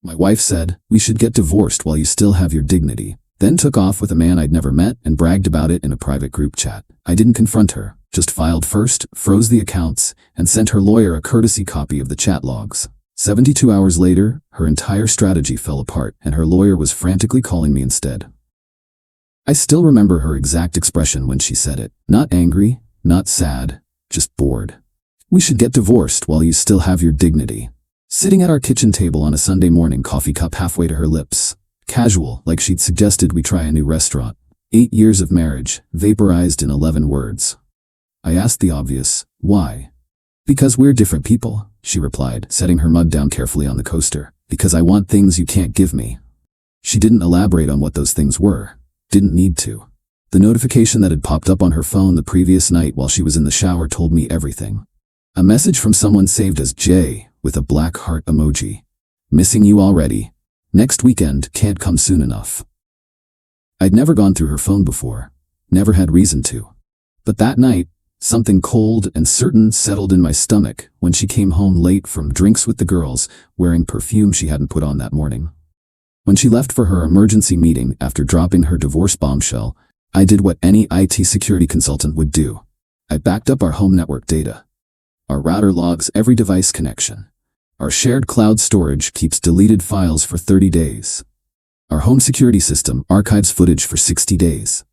My wife said, "We should get divorced while you still have your dignity." Then took off with a man I'd never met and bragged about it in a private group chat. I didn't confront her, just filed first, froze the accounts, and sent her lawyer a courtesy copy of the chat logs. 72 hours later, her entire strategy fell apart, and her lawyer was frantically calling me instead. I still remember her exact expression when she said it. Not angry, not sad, just bored. "We should get divorced while you still have your dignity." Sitting at our kitchen table on a Sunday morning, coffee cup halfway to her lips. Casual, like she'd suggested we try a new restaurant. 8 years of marriage, vaporized in 11 words. I asked the obvious, why? "Because we're different people," she replied, setting her mug down carefully on the coaster. "Because I want things you can't give me." She didn't elaborate on what those things were. Didn't need to. The notification that had popped up on her phone the previous night while she was in the shower told me everything. A message from someone saved as J, with a black heart emoji. "Missing you already. Next weekend can't come soon enough." I'd never gone through her phone before. Never had reason to. But that night, something cold and certain settled in my stomach when she came home late from drinks with the girls, wearing perfume she hadn't put on that morning. When she left for her emergency meeting after dropping her divorce bombshell, I did what any IT security consultant would do. I backed up our home network data. Our router logs every device connection. Our shared cloud storage keeps deleted files for 30 days. Our home security system archives footage for 60 days.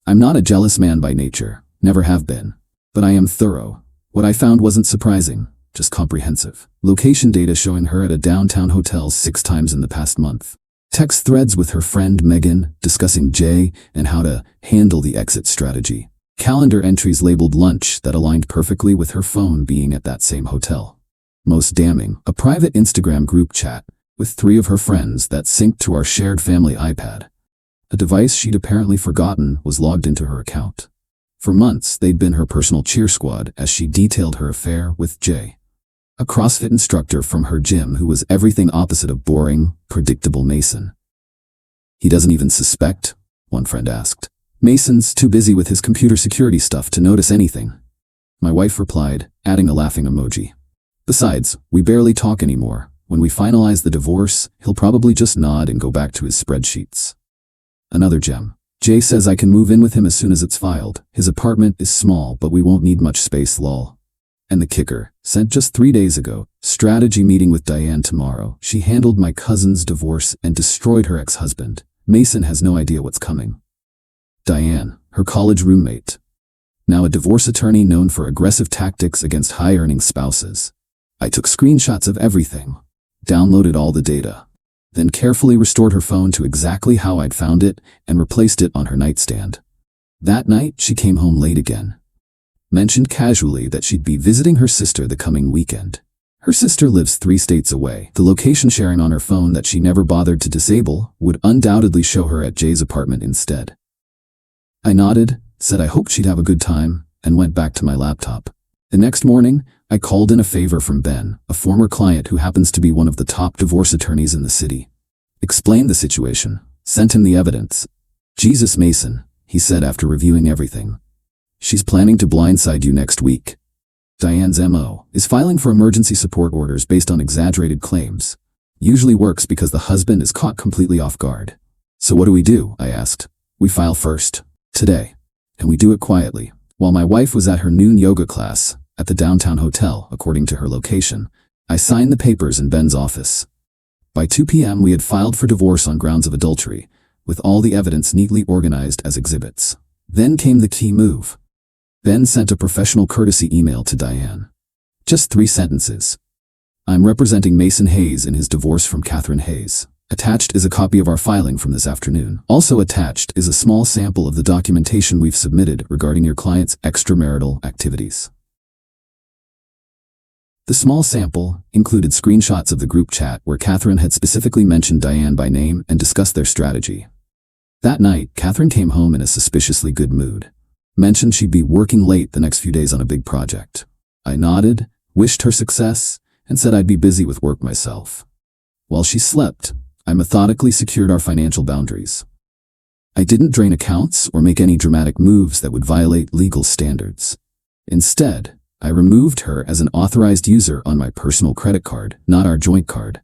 I'm not a jealous man by nature, never have been. But I am thorough. What I found wasn't surprising, just comprehensive. Location data showing her at a downtown hotel 6 times in the past month. Text threads with her friend Megan discussing Jay and how to handle the exit strategy. Calendar entries labeled lunch that aligned perfectly with her phone being at that same hotel. Most damning, a private Instagram group chat with 3 of her friends that synced to our shared family iPad. A device she'd apparently forgotten was logged into her account. For months, they'd been her personal cheer squad as she detailed her affair with Jay, a CrossFit instructor from her gym who was everything opposite of boring, predictable Mason. "He doesn't even suspect?" one friend asked. "Mason's too busy with his computer security stuff to notice anything," my wife replied, adding a laughing emoji. "Besides, we barely talk anymore. When we finalize the divorce, he'll probably just nod and go back to his spreadsheets." Another gem. "Jay says I can move in with him as soon as it's filed. His apartment is small, but we won't need much space, lol." And the kicker, sent just 3 days ago, "Strategy meeting with Diane tomorrow. She handled my cousin's divorce and destroyed her ex-husband. Mason has no idea what's coming." Diane, her college roommate. Now a divorce attorney known for aggressive tactics against high-earning spouses. I took screenshots of everything, downloaded all the data, then carefully restored her phone to exactly how I'd found it and replaced it on her nightstand. That night, she came home late again. Mentioned casually that she'd be visiting her sister the coming weekend. Her sister lives 3 states away. The location sharing on her phone that she never bothered to disable would undoubtedly show her at Jay's apartment instead. I nodded, said I hoped she'd have a good time, and went back to my laptop. The next morning, I called in a favor from Ben, a former client who happens to be one of the top divorce attorneys in the city. Explained the situation, sent him the evidence. "Jesus, Mason," he said after reviewing everything. "She's planning to blindside you next week. Diane's MO is filing for emergency support orders based on exaggerated claims. Usually works because the husband is caught completely off guard." "So what do we do?" I asked. "We file first, today. And we do it quietly." While my wife was at her noon yoga class at the downtown hotel, according to her location, I signed the papers in Ben's office. By 2 p.m. we had filed for divorce on grounds of adultery, with all the evidence neatly organized as exhibits. Then came the key move. Ben sent a professional courtesy email to Diane. Just 3 sentences. "I'm representing Mason Hayes in his divorce from Catherine Hayes. Attached is a copy of our filing from this afternoon. Also attached is a small sample of the documentation we've submitted regarding your client's extramarital activities." The small sample included screenshots of the group chat where Catherine had specifically mentioned Diane by name and discussed their strategy. That night, Catherine came home in a suspiciously good mood. Mentioned she'd be working late the next few days on a big project. I nodded, wished her success, and said I'd be busy with work myself. While she slept, I methodically secured our financial boundaries. I didn't drain accounts or make any dramatic moves that would violate legal standards. Instead, I removed her as an authorized user on my personal credit card, not our joint card.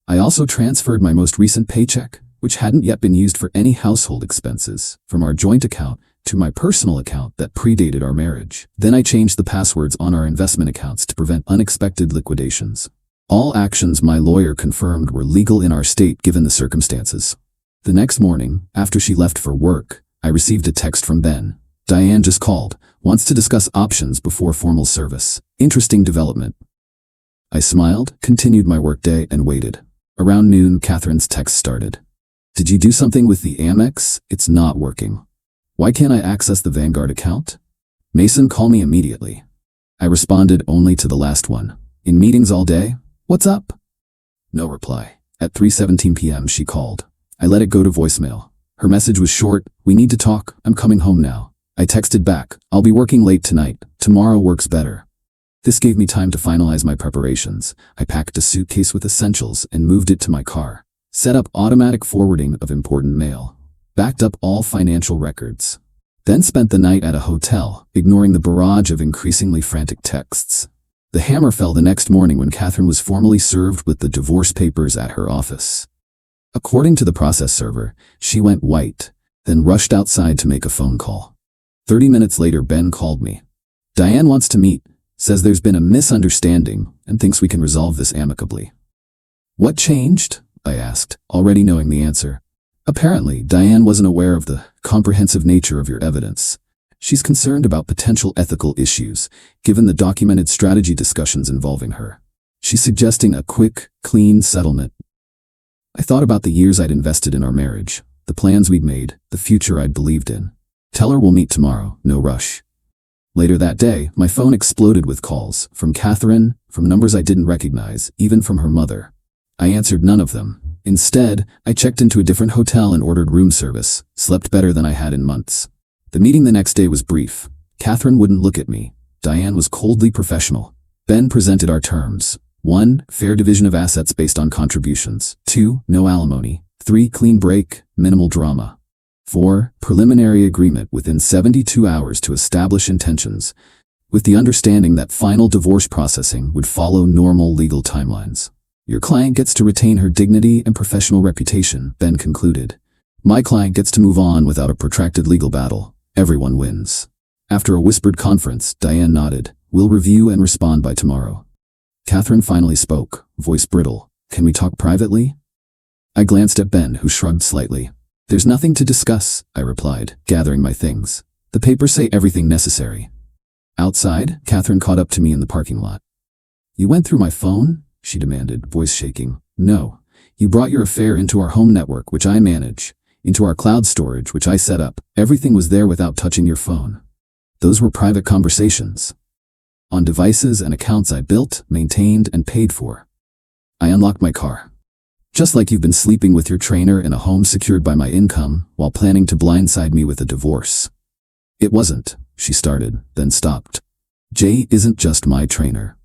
I also transferred my most recent paycheck, which hadn't yet been used for any household expenses, from our joint account to my personal account that predated our marriage. Then I changed the passwords on our investment accounts to prevent unexpected liquidations. All actions my lawyer confirmed were legal in our state given the circumstances. The next morning, after she left for work, I received a text from Ben. Diane just called, wants to discuss options before formal service. Interesting development. I smiled, continued my workday, and waited. Around noon, Catherine's text started. Did you do something with the Amex? It's not working. Why can't I access the Vanguard account? Mason, call me immediately. I responded only to the last one. In meetings all day? What's up? No reply. At 3:17 p.m. she called. I let it go to voicemail. Her message was short, we need to talk, I'm coming home now. I texted back, I'll be working late tonight, tomorrow works better. This gave me time to finalize my preparations. I packed a suitcase with essentials and moved it to my car. Set up automatic forwarding of important mail. Backed up all financial records. Then spent the night at a hotel, ignoring the barrage of increasingly frantic texts. The hammer fell the next morning when Catherine was formally served with the divorce papers at her office. According to the process server, she went white, then rushed outside to make a phone call. 30 minutes later, Ben called me. Diane wants to meet, says there's been a misunderstanding and thinks we can resolve this amicably. What changed? I asked, already knowing the answer. Apparently, Diane wasn't aware of the comprehensive nature of your evidence. She's concerned about potential ethical issues, given the documented strategy discussions involving her. She's suggesting a quick, clean settlement. I thought about the years I'd invested in our marriage, the plans we'd made, the future I'd believed in. Tell her we'll meet tomorrow, no rush. Later that day, my phone exploded with calls, from Catherine, from numbers I didn't recognize, even from her mother. I answered none of them. Instead, I checked into a different hotel and ordered room service, slept better than I had in months. The meeting the next day was brief. Catherine wouldn't look at me. Diane was coldly professional. Ben presented our terms. 1. Fair division of assets based on contributions. 2. No alimony. 3. Clean break, minimal drama. 4. Preliminary agreement within 72 hours to establish intentions, with the understanding that final divorce processing would follow normal legal timelines. Your client gets to retain her dignity and professional reputation, Ben concluded. My client gets to move on without a protracted legal battle. Everyone wins. After a whispered conference, Diane nodded. We'll review and respond by tomorrow. Catherine finally spoke, voice brittle. Can we talk privately? I glanced at Ben, who shrugged slightly. There's nothing to discuss, I replied, gathering my things. The papers say everything necessary. Outside, Catherine caught up to me in the parking lot. You went through my phone? She demanded, voice shaking. No. You brought your affair into our home network, which I manage, into our cloud storage, which I set up. Everything was there without touching your phone. Those were private conversations. On devices and accounts I built, maintained, and paid for. I unlocked my car. Just like you've been sleeping with your trainer in a home secured by my income, while planning to blindside me with a divorce. It wasn't, she started, then stopped. Jay isn't just my trainer.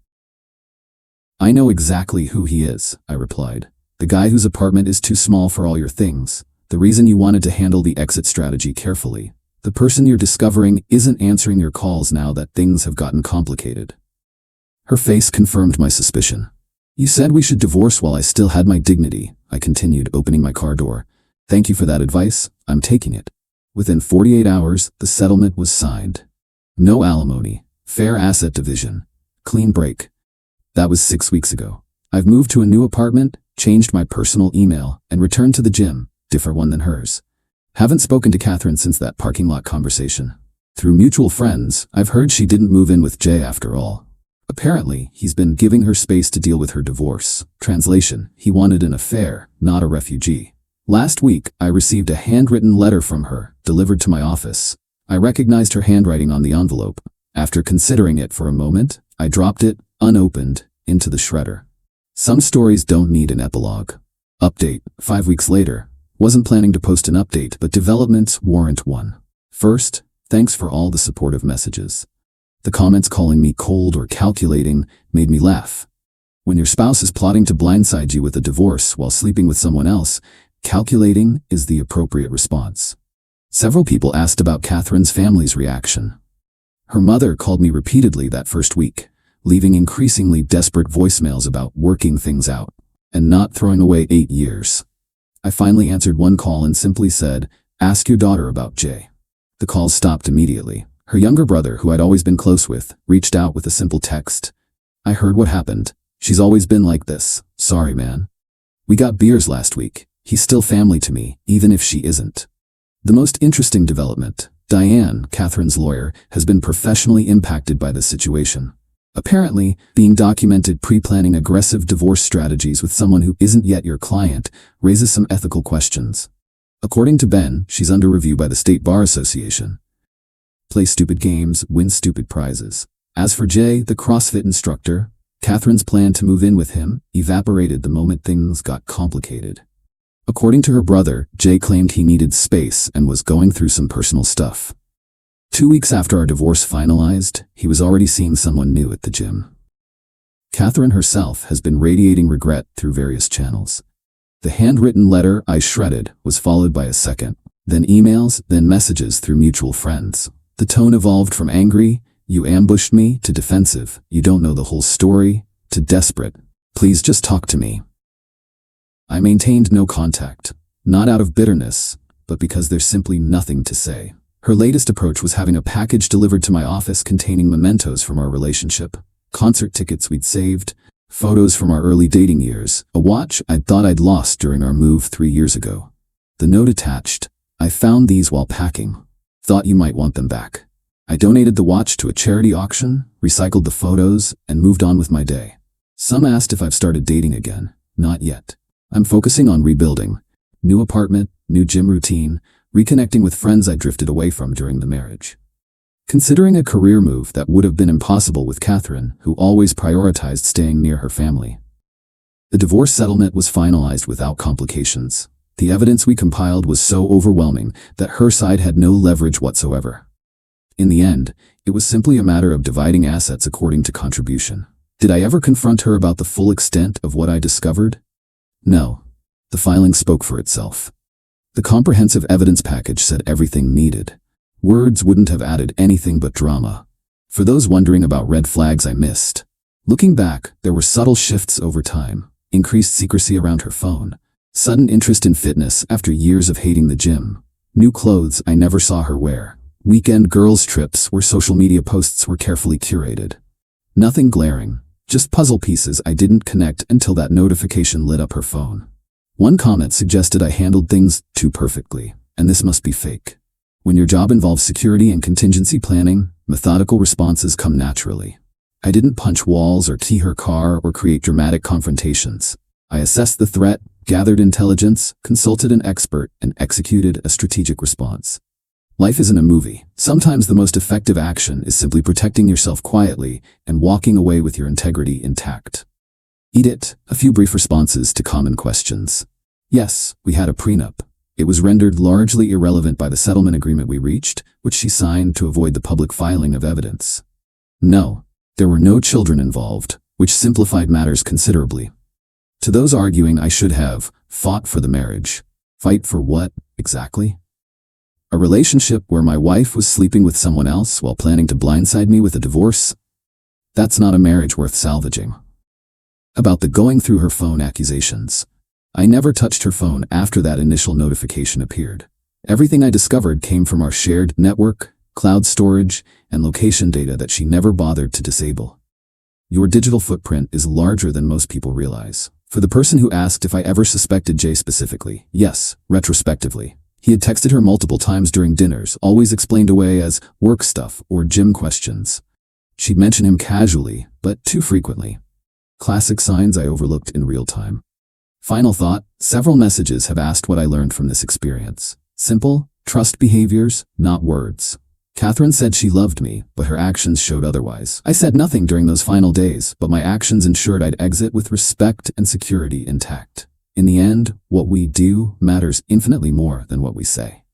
I know exactly who he is, I replied. The guy whose apartment is too small for all your things. The reason you wanted to handle the exit strategy carefully. The person you're discovering isn't answering your calls now that things have gotten complicated. Her face confirmed my suspicion. You said we should divorce while I still had my dignity, I continued, opening my car door. Thank you for that advice, I'm taking it. Within 48 hours, the settlement was signed. No alimony, fair asset division, clean break. That was 6 weeks ago. I've moved to a new apartment, changed my personal email, and returned to the gym, different one than hers. Haven't spoken to Catherine since that parking lot conversation. Through mutual friends, I've heard she didn't move in with Jay after all. Apparently, he's been giving her space to deal with her divorce. Translation, he wanted an affair, not a refugee. Last week, I received a handwritten letter from her, delivered to my office. I recognized her handwriting on the envelope. After considering it for a moment, I dropped it, unopened, into the shredder. Some stories don't need an epilogue. Update, 5 weeks later. Wasn't planning to post an update, but developments warrant one. First, thanks for all the supportive messages. The comments calling me cold or calculating made me laugh. When your spouse is plotting to blindside you with a divorce while sleeping with someone else, calculating is the appropriate response. Several people asked about Catherine's family's reaction. Her mother called me repeatedly that first week, leaving increasingly desperate voicemails about working things out. and not throwing away 8 years. I finally answered one call and simply said, "Ask your daughter about Jay." The call stopped immediately. Her younger brother, who I'd always been close with, reached out with a simple text. "I heard what happened. She's always been like this. Sorry, man. We got beers last week. He's still family to me, even if she isn't." The most interesting development: Diane, Catherine's lawyer, has been professionally impacted by this situation. Apparently, being documented pre-planning aggressive divorce strategies with someone who isn't yet your client raises some ethical questions. According to Ben, she's under review by the State Bar Association. Play stupid games, win stupid prizes. As for Jay, the CrossFit instructor, Catherine's plan to move in with him evaporated the moment things got complicated. According to her brother, Jay claimed he needed space and was going through some personal stuff. 2 weeks after our divorce finalized, he was already seeing someone new at the gym. Catherine herself has been radiating regret through various channels. The handwritten letter I shredded was followed by a second, then emails, then messages through mutual friends. The tone evolved from angry, "You ambushed me," to defensive, "You don't know the whole story," to desperate, "Please just talk to me." I maintained no contact, not out of bitterness, but because there's simply nothing to say. Her latest approach was having a package delivered to my office containing mementos from our relationship, concert tickets we'd saved, photos from our early dating years, a watch I'd thought I'd lost during our move 3 years ago. The note attached: "I found these while packing. Thought you might want them back." I donated the watch to a charity auction, recycled the photos, and moved on with my day. Some asked if I've started dating again. Not yet. I'm focusing on rebuilding. New apartment, new gym routine, reconnecting with friends I drifted away from during the marriage. Considering a career move that would have been impossible with Catherine, who always prioritized staying near her family. The divorce settlement was finalized without complications. The evidence we compiled was so overwhelming that her side had no leverage whatsoever. In the end, it was simply a matter of dividing assets according to contribution. Did I ever confront her about the full extent of what I discovered? No. The filing spoke for itself. The comprehensive evidence package said everything needed. Words wouldn't have added anything but drama. For those wondering about red flags I missed, looking back, there were subtle shifts over time: increased secrecy around her phone, sudden interest in fitness after years of hating the gym, new clothes I never saw her wear, weekend girls' trips where social media posts were carefully curated. Nothing glaring, just puzzle pieces I didn't connect until that notification lit up her phone. One comment suggested I handled things too perfectly, and this must be fake. When your job involves security and contingency planning, methodical responses come naturally. I didn't punch walls or key her car or create dramatic confrontations. I assessed the threat, gathered intelligence, consulted an expert, and executed a strategic response. Life isn't a movie. Sometimes the most effective action is simply protecting yourself quietly and walking away with your integrity intact. Eat it. A few brief responses to common questions. Yes, we had a prenup. It was rendered largely irrelevant by the settlement agreement we reached, which she signed to avoid the public filing of evidence. No, there were no children involved, which simplified matters considerably. To those arguing I should have fought for the marriage. Fight for what, exactly? A relationship where my wife was sleeping with someone else while planning to blindside me with a divorce? That's not a marriage worth salvaging. About the going through her phone accusations. I never touched her phone after that initial notification appeared. Everything I discovered came from our shared network, cloud storage, and location data that she never bothered to disable. Your digital footprint is larger than most people realize. For the person who asked if I ever suspected Jay specifically, yes, retrospectively. He had texted her multiple times during dinners, always explained away as work stuff or gym questions. She'd mention him casually, but too frequently. Classic signs I overlooked in real time. Final thought: several messages have asked what I learned from this experience. Simple, trust behaviors, not words. Catherine said she loved me, but her actions showed otherwise. I said nothing during those final days, but my actions ensured I'd exit with respect and security intact. In the end, what we do matters infinitely more than what we say.